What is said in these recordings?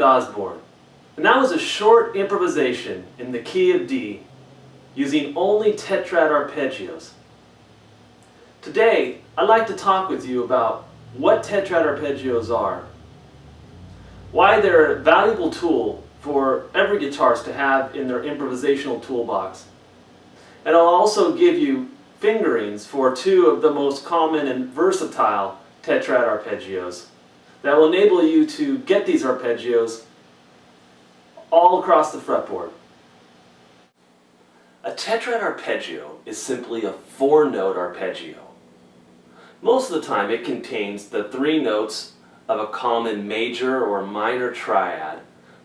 Osborne, and that was a short improvisation in the key of D using only Tetrad Arpeggios. Today, I'd like to talk with you about what Tetrad Arpeggios are, why they're a valuable tool for every guitarist to have in their improvisational toolbox, and I'll also give you fingerings for two of the most common and versatile Tetrad Arpeggios that will enable you to get these arpeggios all across the fretboard. A Tetrad arpeggio is simply a 4-note arpeggio. Most of the time it contains the 3 notes of a common major or minor triad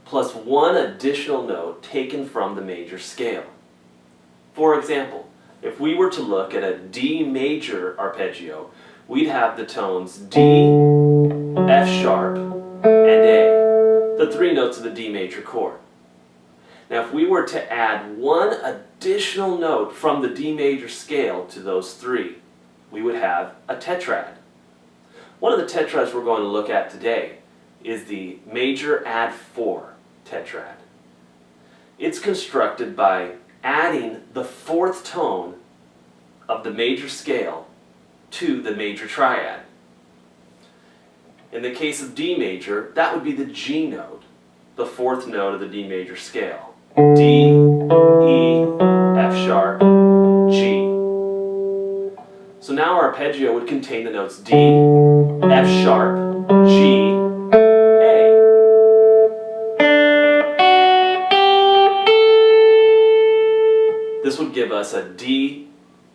plus 1 additional note taken from the major scale. For example, if we were to look at a D major arpeggio, we'd have the tones D, F sharp, and A, the 3 notes of the D major chord. Now if we were to add 1 additional note from the D major scale to those 3, we would have a tetrad. One of the tetrads we're going to look at today is the major add4 tetrad. It's constructed by adding the 4th tone of the major scale to the major triad. In the case of D major, that would be the G note, the 4th note of the D major scale. D, E, F sharp, G. So now our arpeggio would contain the notes D, F sharp, G, A. This would give us a D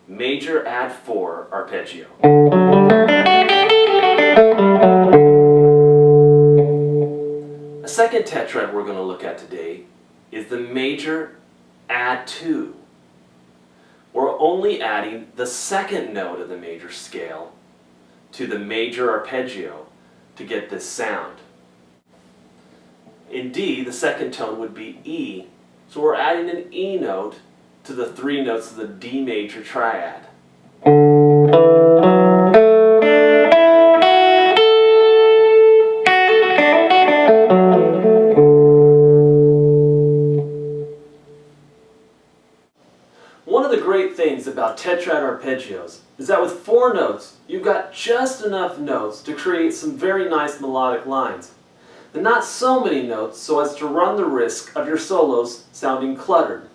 major add4 arpeggio. A second tetrad we're going to look at today is the major add2. We're only adding the 2nd note of the major scale to the major arpeggio to get this sound. In D, the 2nd tone would be E, so we're adding an E note to the 3 notes of the D major triad. One of the great things about Tetrad arpeggios is that with 4 notes, you've got just enough notes to create some very nice melodic lines, and not so many notes so as to run the risk of your solos sounding cluttered.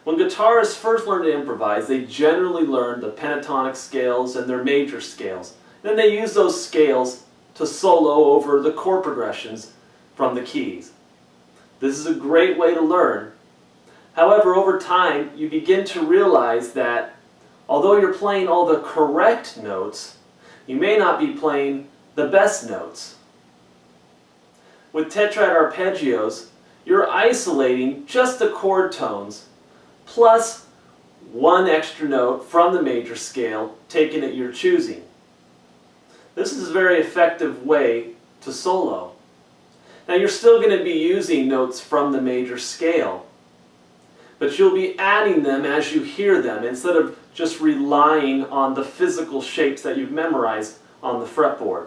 When guitarists first learn to improvise, they generally learn the pentatonic scales and their major scales. Then they use those scales to solo over the chord progressions from the keys. This is a great way to learn. However, over time, you begin to realize that although you're playing all the correct notes, you may not be playing the best notes. With Tetrad arpeggios, you're isolating just the chord tones plus 1 extra note from the major scale taken at your choosing. This is a very effective way to solo. Now you're still going to be using notes from the major scale, but you'll be adding them as you hear them instead of just relying on the physical shapes that you've memorized on the fretboard.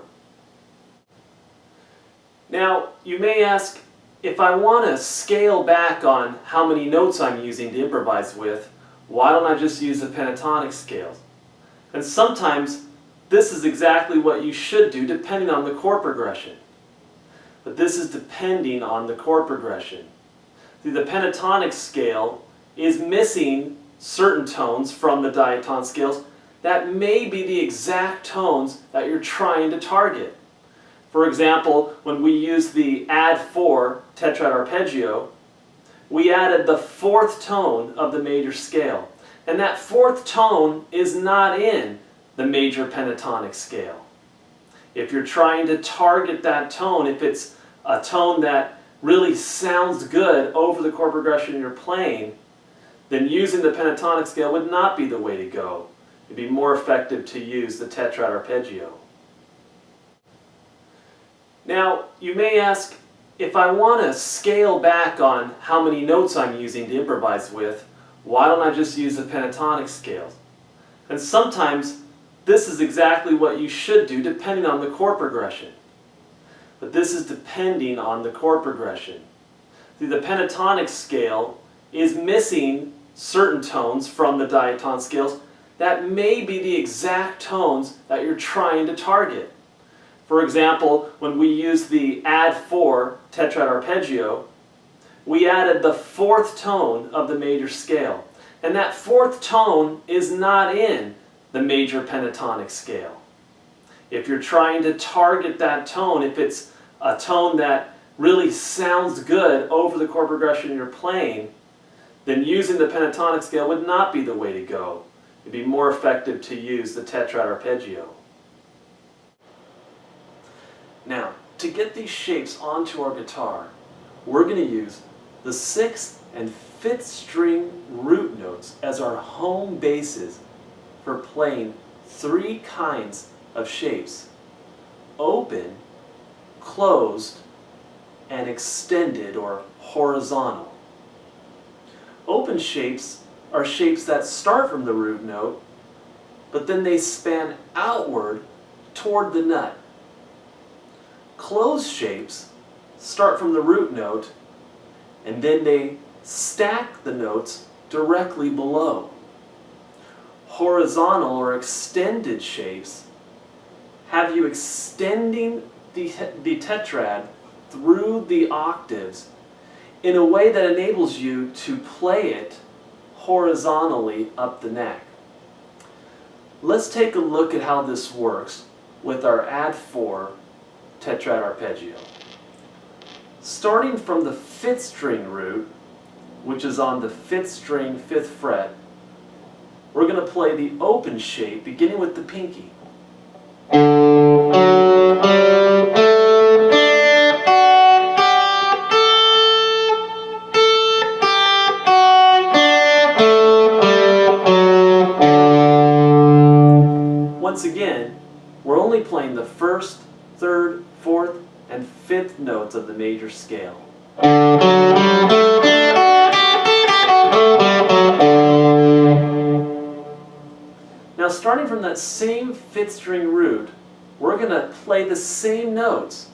Now you may ask, if I want to scale back on how many notes I'm using to improvise with, why don't I just use the pentatonic scales? And sometimes this is exactly what you should do depending on the chord progression. But this is depending on the chord progression. See, the pentatonic scale is missing certain tones from the diatonic scales that may be the exact tones that you're trying to target. For example, when we used the add4 Tetrad arpeggio, we added the 4th tone of the major scale. And that 4th tone is not in the major pentatonic scale. If you're trying to target that tone, if it's a tone that really sounds good over the chord progression you're playing, then using the pentatonic scale would not be the way to go. It'd be more effective to use the Tetrad arpeggio. Now, you may ask, if I want to scale back on how many notes I'm using to improvise with, why don't I just use the pentatonic scales? And sometimes this is exactly what you should do depending on the chord progression. but this is depending on the chord progression. See, the pentatonic scale is missing certain tones from the diatonic scales that may be the exact tones that you're trying to target. For example, when we use the add4 Tetrad Arpeggio, we added the fourth tone of the major scale. And that fourth tone is not in the major pentatonic scale. If you're trying to target that tone, if it's a tone that really sounds good over the chord progression you're playing, then using the pentatonic scale would not be the way to go. It'd be more effective to use the Tetrad Arpeggio. Now, to get these shapes onto our guitar, we're going to use the 6th and 5th string root notes as our home bases for playing 3 kinds of shapes: open, closed, and extended or horizontal. Open shapes are shapes that start from the root note, but then they span outward toward the nut. Closed shapes start from the root note, and then they stack the notes directly below. Horizontal or extended shapes have you extending the tetrad through the octaves in a way that enables you to play it horizontally up the neck. Let's take a look at how this works with our add4 Tetrad Arpeggio. Starting from the 5th string root, which is on the 5th string, 5th fret, we're going to play the open shape beginning with the pinky. Once again, we're only playing the 1st, 3rd, 4th, and 5th notes of the major scale. Now, starting from that same 5th string root, we're going to play the same notes.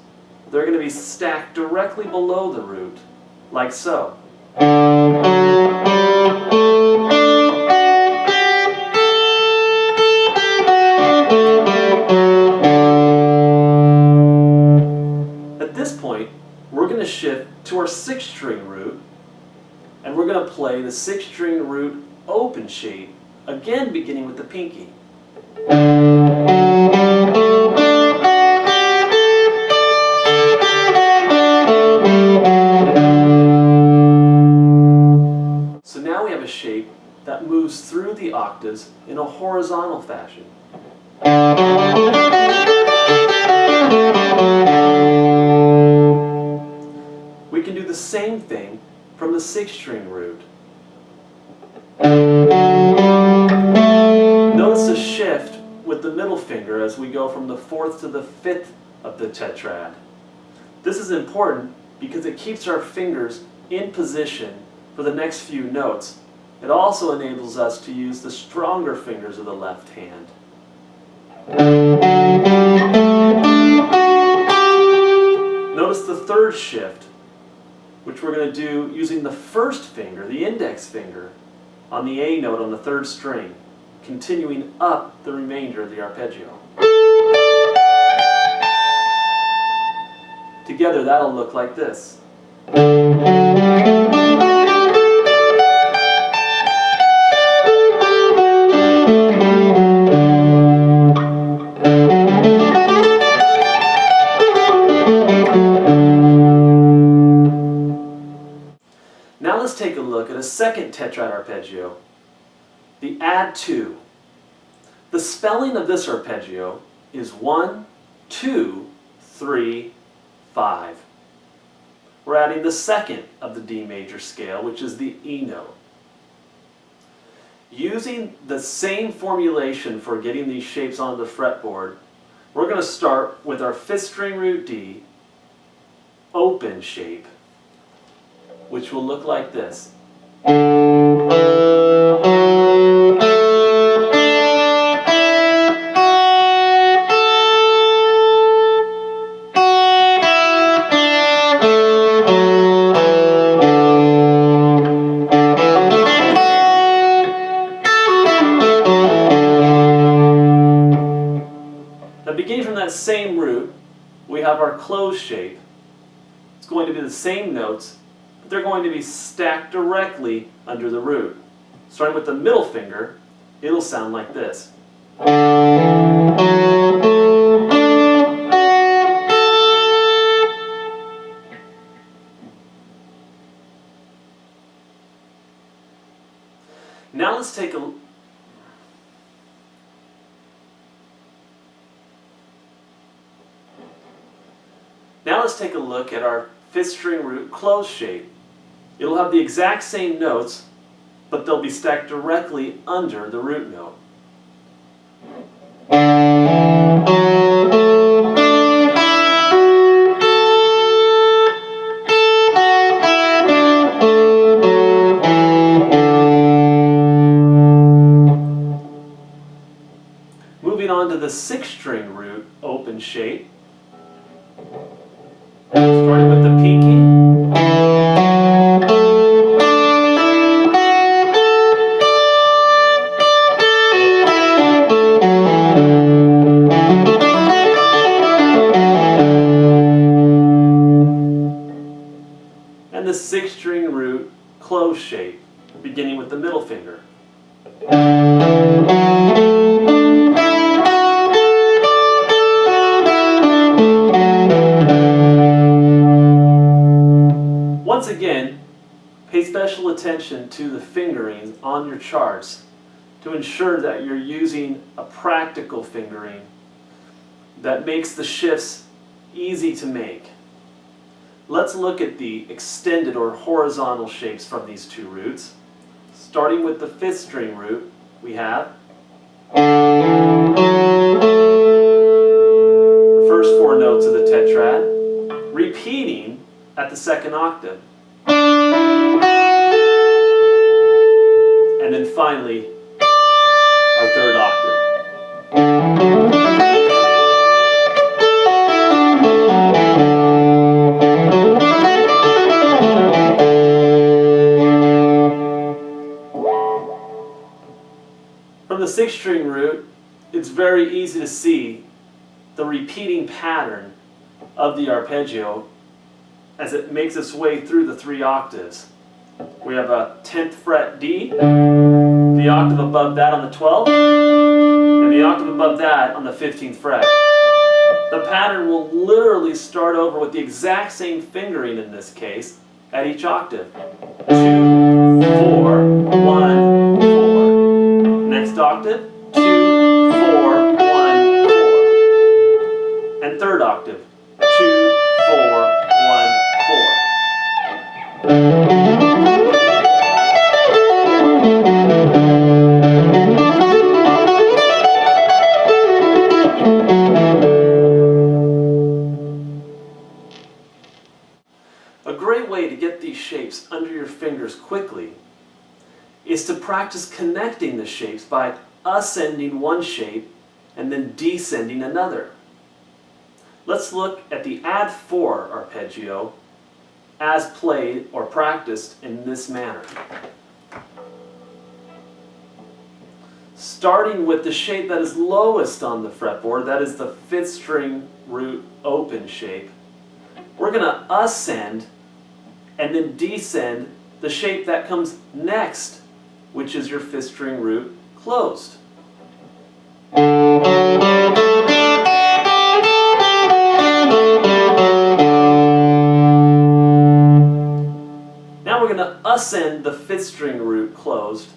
They're going to be stacked directly below the root, like so. At this point, we're going to shift to our 6th string root, and we're going to play the 6th string root open shape, again beginning with the pinky. So now we have a shape that moves through the octaves in a horizontal fashion. We can do the same thing from the 6th string root. Notice the shift with the middle finger as we go from the 4th to the 5th of the tetrad. This is important because it keeps our fingers in position for the next few notes. It also enables us to use the stronger fingers of the left hand. Notice the 3rd shift, which we're going to do using the 1st finger, the index finger, on the A note on the 3rd string, continuing up the remainder of the arpeggio. Together that'll look like this. Now let's take a look at a second Tetrad Arpeggio, the add2. The spelling of this arpeggio is 1, 2, 3, 5. We're adding the 2nd of the D major scale, which is the E note. Using the same formulation for getting these shapes onto the fretboard, we're going to start with our 5th string root D, open shape, which will look like this. that same root, we have our closed shape. It's going to be the same notes, but they're going to be stacked directly under the root. Starting with the middle finger, it'll sound like this. Now let's take a look at our fifth string root closed shape. It'll have the exact same notes, but they'll be stacked directly under the root note. Moving on to the sixth string root open shape. Starting with the pinky. And the sixth string root closed shape, beginning with the middle finger. Once again, pay special attention to the fingerings on your charts to ensure that you're using a practical fingering that makes the shifts easy to make. Let's look at the extended or horizontal shapes from these two roots. Starting with the fifth string root, we have the first four notes of the tetrad, repeating at the second octave. And then finally, our third octave. From the sixth string root, it's very easy to see the repeating pattern of the arpeggio as it makes its way through the three octaves. We have a 10th fret D, the octave above that on the 12th, and the octave above that on the 15th fret. The pattern will literally start over with the exact same fingering in this case at each octave. 2, 4, 1, 4. Next octave, 2, 4, 1, 4. And third octave, 2, 4, 1, 4. A great way to get these shapes under your fingers quickly is to practice connecting the shapes by ascending one shape and then descending another. Let's look at the add4 arpeggio as played or practiced in this manner. Starting with the shape that is lowest on the fretboard, that is the fifth string root open shape, we're going to ascend and then descend the shape that comes next, which is your fifth string root closed. Now we're going to ascend the fifth string root closed,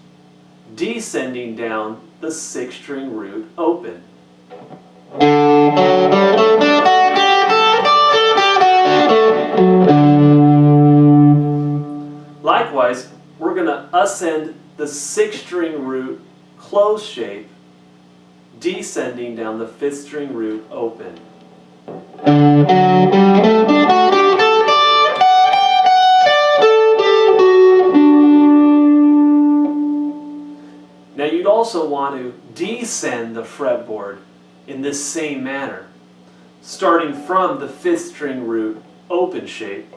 descending down the sixth string root open. Likewise, we're going to ascend the sixth string root closed shape, descending down the fifth string root open. Now you'd also want to descend the fretboard in this same manner, starting from the fifth string root open shape,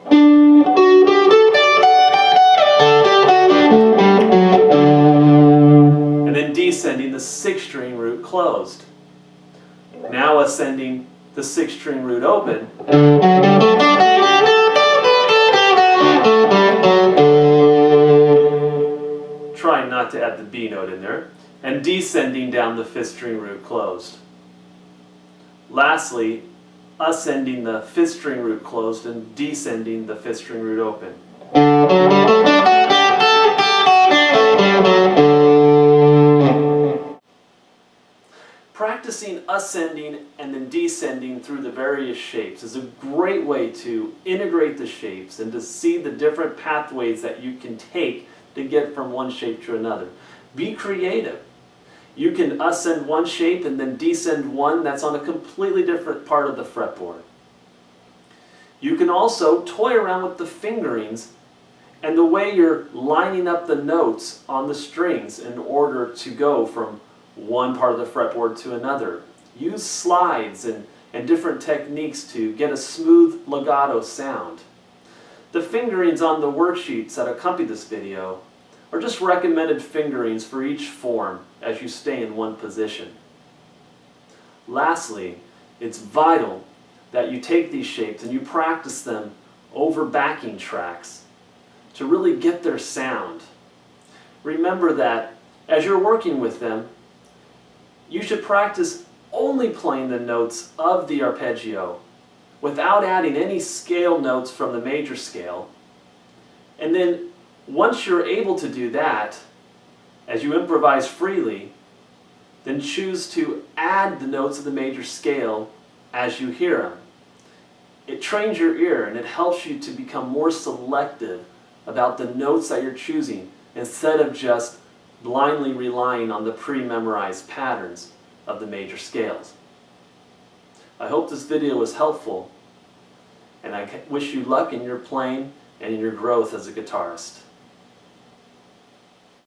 and then descending the sixth string root closed. Now ascending the 6th string root open, trying not to add the B note in there, and descending down the 5th string root closed. Lastly, ascending the 5th string root closed and descending the 5th string root open. Practicing ascending and then descending through the various shapes is a great way to integrate the shapes and to see the different pathways that you can take to get from one shape to another. Be creative. You can ascend one shape and then descend one that's on a completely different part of the fretboard. You can also toy around with the fingerings and the way you're lining up the notes on the strings in order to go from one part of the fretboard to another. Use slides and different techniques to get a smooth legato sound. The fingerings on the worksheets that accompany this video are just recommended fingerings for each form as you stay in one position. Lastly, it's vital that you take these shapes and you practice them over backing tracks to really get their sound. Remember that as you're working with them, you should practice only playing the notes of the arpeggio without adding any scale notes from the major scale. And then once you're able to do that, as you improvise freely, then choose to add the notes of the major scale as you hear them. It trains your ear and it helps you to become more selective about the notes that you're choosing instead of just blindly relying on the pre-memorized patterns of the major scales. I hope this video was helpful, and I wish you luck in your playing and in your growth as a guitarist.